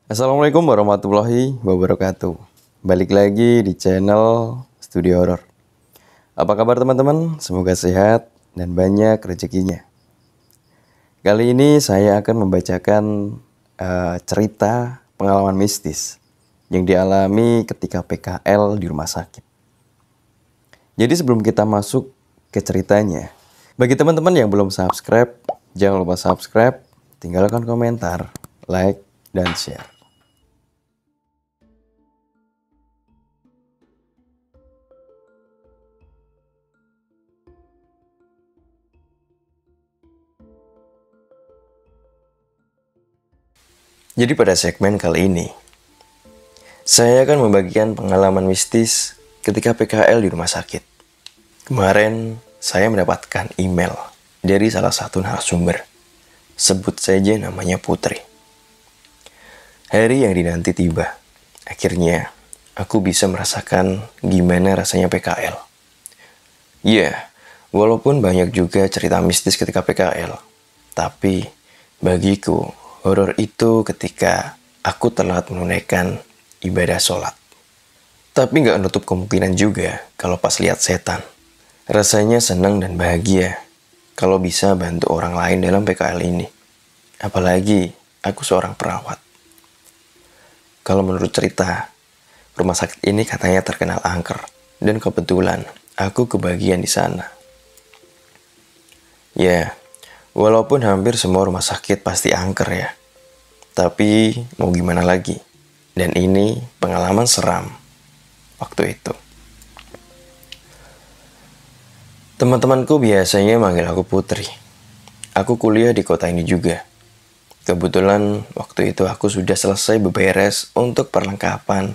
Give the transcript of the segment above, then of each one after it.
Assalamualaikum warahmatullahi wabarakatuh. Balik lagi di channel Studio Horor. Apa kabar teman-teman? Semoga sehat dan banyak rezekinya. Kali ini saya akan membacakan cerita pengalaman mistis yang dialami ketika PKL di rumah sakit. Jadi sebelum kita masuk ke ceritanya, bagi teman-teman yang belum subscribe, jangan lupa subscribe, tinggalkan komentar, like, dan share. Jadi pada segmen kali ini, saya akan membagikan pengalaman mistis ketika PKL di rumah sakit. Kemarin, saya mendapatkan email dari salah satu narasumber. Sebut saja namanya Putri. Hari yang dinanti tiba. Akhirnya, aku bisa merasakan gimana rasanya PKL. Ya, walaupun banyak juga cerita mistis ketika PKL, tapi bagiku, horor itu ketika aku telat menunaikan ibadah sholat. Tapi nggak nutup kemungkinan juga kalau pas lihat setan. Rasanya senang dan bahagia kalau bisa bantu orang lain dalam PKL ini. Apalagi aku seorang perawat. Kalau menurut cerita, rumah sakit ini katanya terkenal angker. Dan kebetulan aku kebagian di sana. Ya, walaupun hampir semua rumah sakit pasti angker ya. Tapi mau gimana lagi? Dan ini pengalaman seram waktu itu. Teman-temanku biasanya manggil aku Putri. Aku kuliah di kota ini juga. Kebetulan waktu itu aku sudah selesai beberes untuk perlengkapan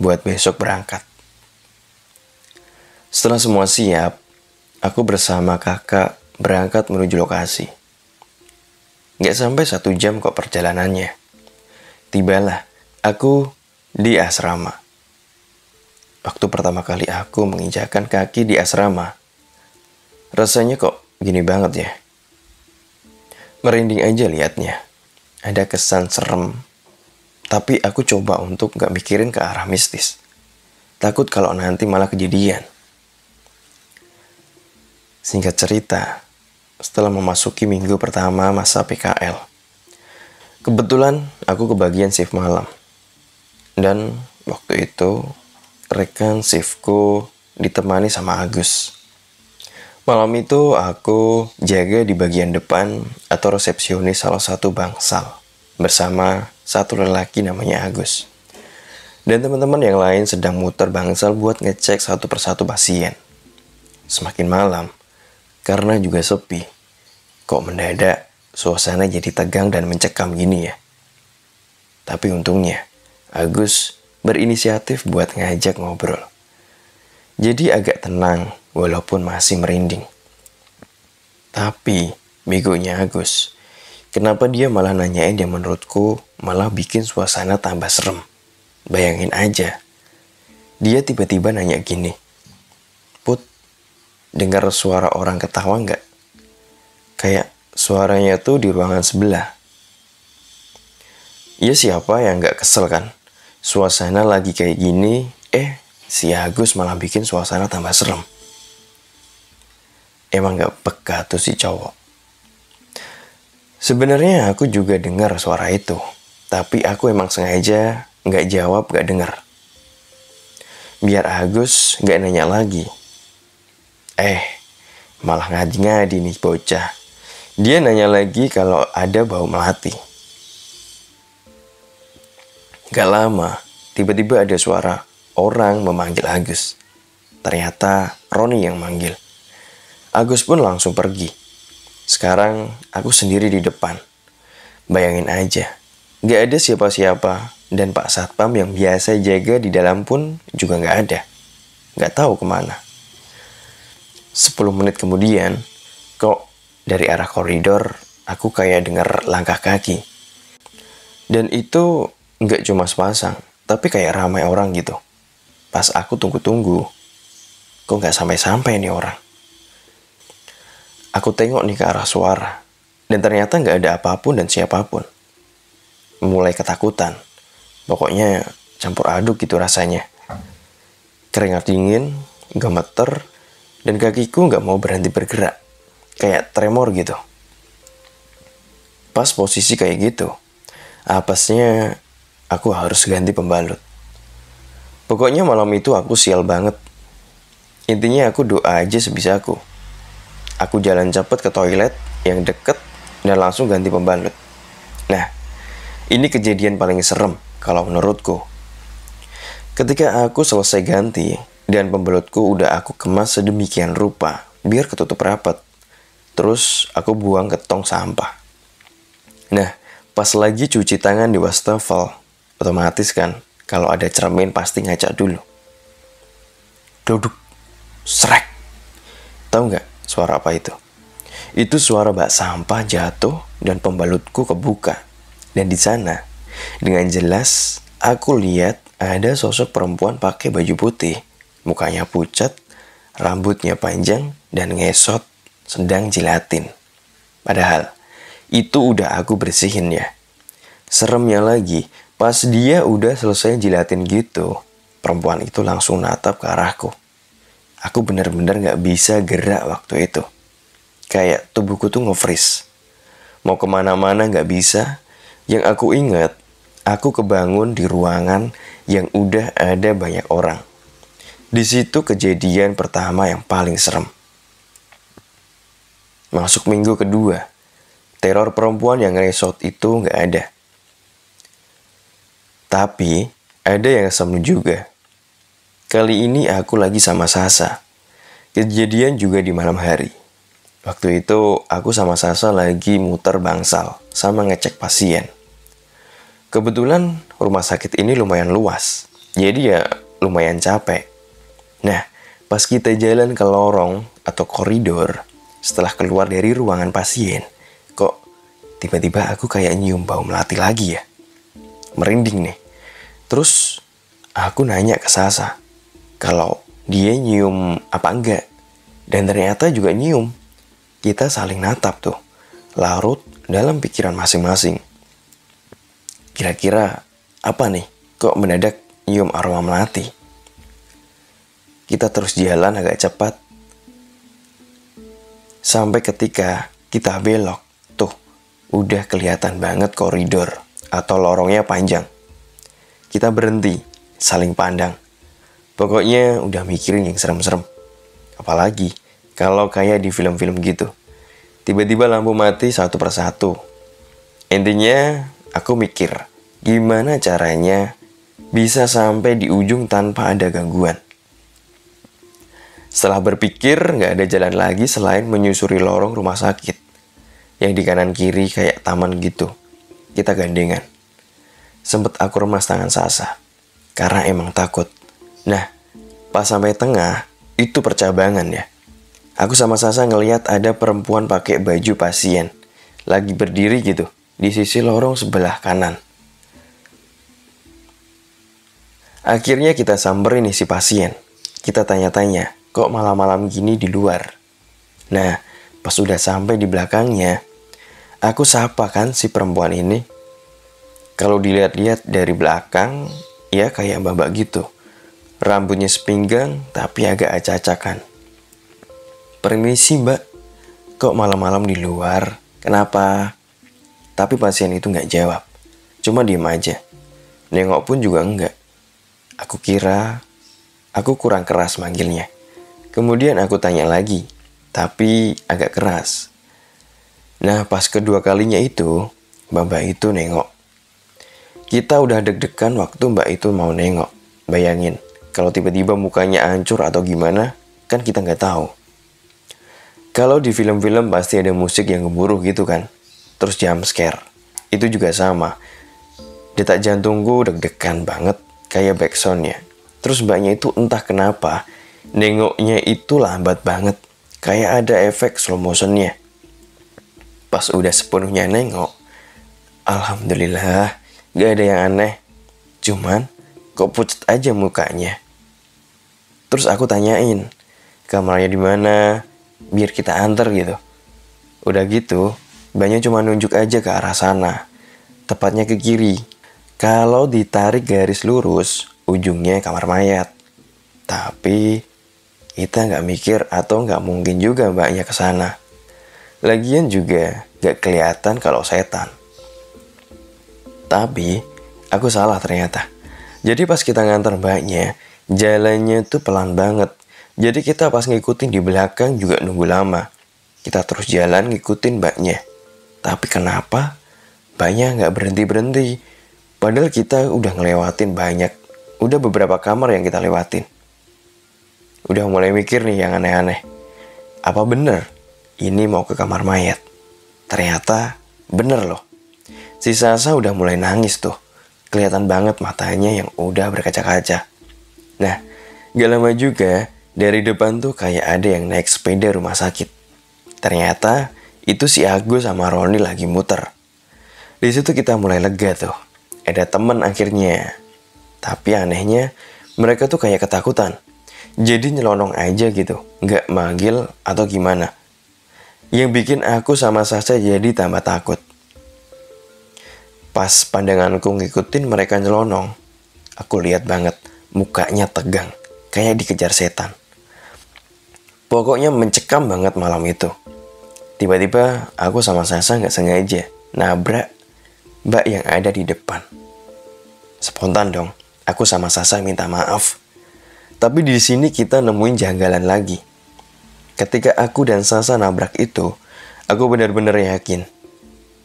buat besok berangkat. Setelah semua siap, aku bersama kakak berangkat menuju lokasi. Gak sampai 1 jam kok perjalanannya. Tibalah aku di asrama. Waktu pertama kali aku menginjakkan kaki di asrama, rasanya kok gini banget ya. Merinding aja liatnya. Ada kesan serem. Tapi aku coba untuk gak mikirin ke arah mistis. Takut kalau nanti malah kejadian. Singkat cerita, setelah memasuki minggu pertama masa PKL, kebetulan aku kebagian shift malam. Dan waktu itu, rekan shiftku ditemani sama Agus. Malam itu aku jaga di bagian depan atau resepsionis salah satu bangsal bersama satu lelaki namanya Agus. Dan teman-teman yang lain sedang muter bangsal buat ngecek satu persatu pasien. Semakin malam, karena juga sepi, kok mendadak suasana jadi tegang dan mencekam gini ya. Tapi untungnya, Agus berinisiatif buat ngajak ngobrol. Jadi agak tenang walaupun masih merinding. Tapi begonya Agus, kenapa dia malah nanyain yang menurutku malah bikin suasana tambah serem. Bayangin aja, dia tiba-tiba nanya gini, "Put, dengar suara orang ketawa nggak? Kayak suaranya tuh di ruangan sebelah." Ya siapa yang nggak kesel kan? Suasana lagi kayak gini, si Agus malah bikin suasana tambah serem. Emang gak peka tuh si cowok. Sebenarnya aku juga dengar suara itu. Tapi aku emang sengaja gak jawab, gak dengar. Biar Agus gak nanya lagi. Malah ngadi-ngadi nih bocah. Dia nanya lagi kalau ada bau melati. Gak lama, tiba-tiba ada suara orang memanggil Agus. Ternyata Roni yang manggil. Agus pun langsung pergi. Sekarang aku sendiri di depan. Bayangin aja, gak ada siapa-siapa. Dan Pak Satpam yang biasa jaga di dalam pun juga gak ada. Gak tahu kemana. 10 menit kemudian, kok dari arah koridor aku kayak dengar langkah kaki. Dan itu gak cuma sepasang, tapi kayak ramai orang gitu. Pas aku tunggu-tunggu, kok gak sampai-sampai nih orang. Aku tengok nih ke arah suara, dan ternyata gak ada apapun dan siapapun. mulai ketakutan. Pokoknya campur aduk gitu rasanya. Keringat dingin, gemeter, dan kakiku nggak mau berhenti bergerak. Kayak tremor gitu. Pas posisi kayak gitu, apesnya aku harus ganti pembalut. Pokoknya malam itu aku sial banget. Intinya aku doa aja sebisaku. Aku jalan cepet ke toilet yang deket dan langsung ganti pembalut. Nah, ini kejadian paling serem kalau menurutku. Ketika aku selesai ganti dan pembalutku udah aku kemas sedemikian rupa biar ketutup rapat. Terus aku buang ke tong sampah. Nah, pas lagi cuci tangan di wastafel, otomatis kan kalau ada cermin pasti ngaca dulu. Duduk, srek. Tahu nggak suara apa itu? Itu suara bak sampah jatuh dan pembalutku kebuka. Dan di sana, dengan jelas aku lihat ada sosok perempuan pakai baju putih, mukanya pucat, rambutnya panjang dan ngesot sedang jilatin. Padahal itu udah aku bersihin ya. Seremnya lagi, pas dia udah selesai jilatin gitu, perempuan itu langsung natap ke arahku. Aku bener-bener gak bisa gerak waktu itu. Kayak tubuhku tuh nge-freeze. Mau kemana-mana gak bisa. Yang aku ingat, aku kebangun di ruangan yang udah ada banyak orang. Di situ kejadian pertama yang paling serem. Masuk minggu kedua, teror perempuan yang resort itu gak ada. Tapi, ada yang serem juga. Kali ini aku lagi sama Sasa. Kejadian juga di malam hari. Waktu itu aku sama Sasa lagi muter bangsal sama ngecek pasien. Kebetulan rumah sakit ini lumayan luas. Jadi ya lumayan capek. Nah, pas kita jalan ke lorong atau koridor, setelah keluar dari ruangan pasien, kok tiba-tiba aku kayak nyium bau melati lagi ya. Merinding nih. Terus aku nanya ke Sasa kalau dia nyium apa enggak. Dan ternyata juga nyium. Kita saling natap tuh, larut dalam pikiran masing-masing. Kira-kira apa nih kok mendadak nyium aroma melati? Kita terus jalan agak cepat. Sampai ketika kita belok, tuh udah kelihatan banget koridor atau lorongnya panjang. Kita berhenti, saling pandang. Pokoknya udah mikirin yang serem-serem. Apalagi kalau kayak di film-film gitu. Tiba-tiba lampu mati satu persatu. Intinya aku mikir, gimana caranya bisa sampai di ujung tanpa ada gangguan. Setelah berpikir, gak ada jalan lagi selain menyusuri lorong rumah sakit. Yang di kanan kiri kayak taman gitu. Kita gandengan. Sempet aku remas tangan Sasa. Karena emang takut. Nah, pas sampai tengah, itu percabangan ya. Aku sama Sasa ngelihat ada perempuan pakai baju pasien. Lagi berdiri gitu, di sisi lorong sebelah kanan. Akhirnya kita samperin nih si pasien. Kita tanya-tanya, kok malam-malam gini di luar? Nah, pas udah sampai di belakangnya, aku sapa kan si perempuan ini. Kalau dilihat-lihat dari belakang, ya kayak mbak-mbak gitu. Rambutnya sepinggang, tapi agak acak-acakan. Permisi mbak, kok malam-malam di luar? Kenapa? Tapi pasien itu nggak jawab. Cuma diem aja. Nengok pun juga enggak. Aku kira aku kurang keras manggilnya. Kemudian aku tanya lagi, tapi agak keras. Nah, pas kedua kalinya itu, mbak itu nengok. Kita udah deg-degan waktu mbak itu mau nengok. Bayangin, kalau tiba-tiba mukanya hancur atau gimana, kan kita nggak tahu. Kalau di film-film pasti ada musik yang gemuruh gitu kan. Terus jump scare. Itu juga sama. Detak jantungku deg-degan banget, kayak backsoundnya. Terus mbaknya itu entah kenapa, nengoknya itu lambat banget. Kayak ada efek slow motionnya. Pas udah sepenuhnya nengok, alhamdulillah, gak ada yang aneh. Cuman, kok pucat aja mukanya. Terus aku tanyain, kamarnya di mana? Biar kita antar gitu. Udah gitu, mbaknya cuma nunjuk aja ke arah sana. tepatnya ke kiri. Kalau ditarik garis lurus, ujungnya kamar mayat. Tapi kita nggak mikir atau nggak mungkin juga mbaknya ke sana. Lagian juga nggak kelihatan kalau setan. Tapi aku salah ternyata. Jadi pas kita nganter mbaknya, jalannya tuh pelan banget. Jadi kita pas ngikutin di belakang juga nunggu lama. Kita terus jalan ngikutin mbaknya. Tapi kenapa mbaknya nggak berhenti-berhenti? Padahal kita udah ngelewatin banyak. Udah beberapa kamar yang kita lewatin. Udah mulai mikir nih yang aneh-aneh. Apa bener ini mau ke kamar mayat? Ternyata bener loh. Si Sasa udah mulai nangis tuh. Kelihatan banget matanya yang udah berkaca-kaca. Nah, gak lama juga dari depan tuh kayak ada yang naik sepeda rumah sakit. Ternyata itu si Agus sama Roni lagi muter. Di situ kita mulai lega tuh. Ada temen akhirnya. Tapi anehnya mereka tuh kayak ketakutan. Jadi nyelonong aja gitu. Gak manggil atau gimana. Yang bikin aku sama Sasa jadi tambah takut. Pas pandanganku ngikutin mereka nyelonong, aku lihat banget mukanya tegang. Kayak dikejar setan. Pokoknya mencekam banget malam itu. Tiba-tiba aku sama Sasa gak sengaja nabrak mbak yang ada di depan. Spontan dong, aku sama Sasa minta maaf. Tapi di sini kita nemuin janggalan lagi. Ketika aku dan Sasa nabrak itu, aku benar-benar yakin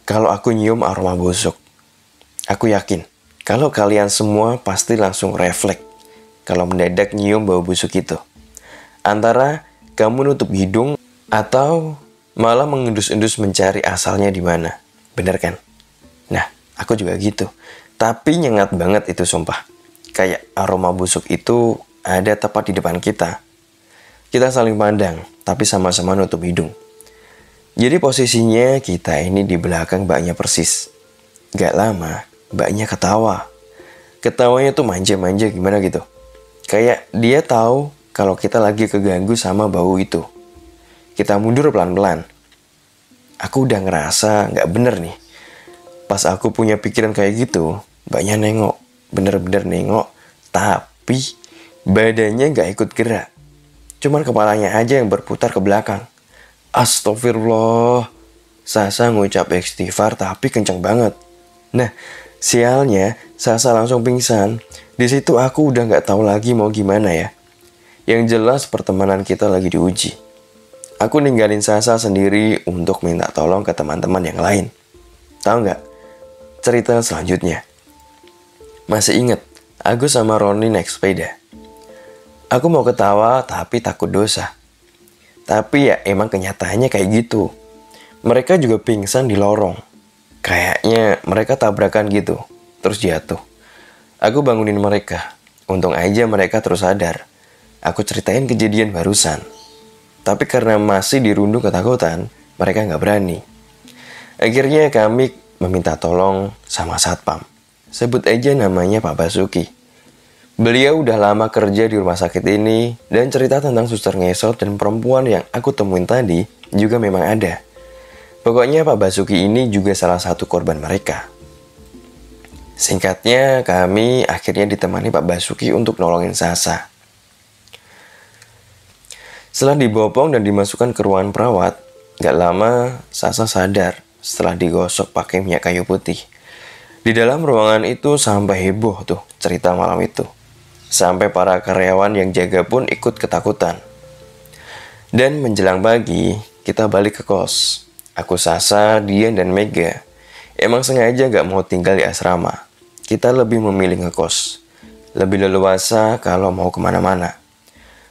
kalau aku nyium aroma busuk. Aku yakin kalau kalian semua pasti langsung refleks kalau mendadak nyium bau busuk itu. Antara kamu nutup hidung atau malah mengendus-endus mencari asalnya di mana. Bener kan? Nah, aku juga gitu. Tapi nyengat banget itu sumpah. Kayak aroma busuk itu ada tepat di depan kita. Kita saling pandang, tapi sama-sama nutup hidung. Jadi posisinya kita ini di belakang mbaknya persis. Gak lama, mbaknya ketawa. Ketawanya tuh manja-manja gimana gitu. Kayak dia tahu kalau kita lagi keganggu sama bau itu. Kita mundur pelan-pelan. Aku udah ngerasa gak bener nih. Pas aku punya pikiran kayak gitu, mbaknya nengok. Bener-bener nengok. Tapi badannya gak ikut gerak. Cuman kepalanya aja yang berputar ke belakang. Astagfirullah. Sasa ngucap istighfar tapi kenceng banget. Nah, sialnya Sasa langsung pingsan. Di situ aku udah gak tahu lagi mau gimana ya. Yang jelas pertemanan kita lagi diuji. Aku ninggalin Sasa sendiri untuk minta tolong ke teman-teman yang lain. Tahu nggak? Cerita selanjutnya. Masih inget, Agus sama Roni naik sepeda. Aku mau ketawa tapi takut dosa. Tapi ya emang kenyataannya kayak gitu. Mereka juga pingsan di lorong. Kayaknya mereka tabrakan gitu, terus jatuh. Aku bangunin mereka. Untung aja mereka terus sadar. Aku ceritain kejadian barusan. Tapi karena masih dirundung ketakutan, mereka nggak berani. Akhirnya kami meminta tolong sama satpam. Sebut aja namanya Pak Basuki. Beliau udah lama kerja di rumah sakit ini dan cerita tentang suster ngesot dan perempuan yang aku temuin tadi juga memang ada. Pokoknya Pak Basuki ini juga salah satu korban mereka. Singkatnya, kami akhirnya ditemani Pak Basuki untuk nolongin Sasa. Setelah dibopong dan dimasukkan ke ruangan perawat, gak lama Sasa sadar setelah digosok pakai minyak kayu putih. Di dalam ruangan itu sampai heboh tuh cerita malam itu. Sampai para karyawan yang jaga pun ikut ketakutan. Dan menjelang pagi, kita balik ke kos. Aku, Sasa, Dian, dan Mega. Emang sengaja gak mau tinggal di asrama. Kita lebih memilih ngekos. Lebih leluasa kalau mau kemana-mana.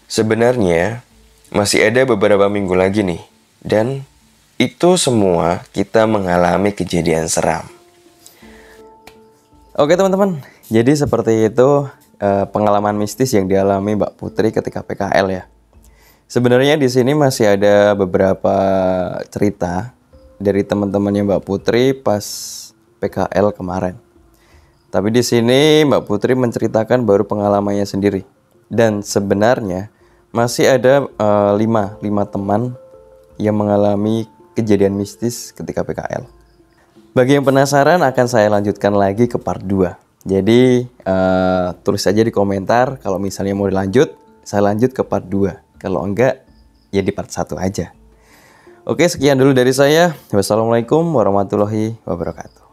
Sebenarnya, masih ada beberapa minggu lagi nih. Dan itu semua kita mengalami kejadian seram. Oke teman-teman, jadi seperti itu pengalaman mistis yang dialami Mbak Putri ketika PKL ya. Sebenarnya di sini masih ada beberapa cerita dari teman-temannya Mbak Putri pas PKL kemarin. Tapi di sini Mbak Putri menceritakan baru pengalamannya sendiri. Dan sebenarnya masih ada 5 teman yang mengalami kejadian mistis ketika PKL. Bagi yang penasaran akan saya lanjutkan lagi ke part 2. Jadi tulis aja di komentar kalau misalnya mau dilanjut, saya lanjut ke part 2. Kalau enggak, ya di part 1 aja. Oke, sekian dulu dari saya. Wassalamualaikum warahmatullahi wabarakatuh.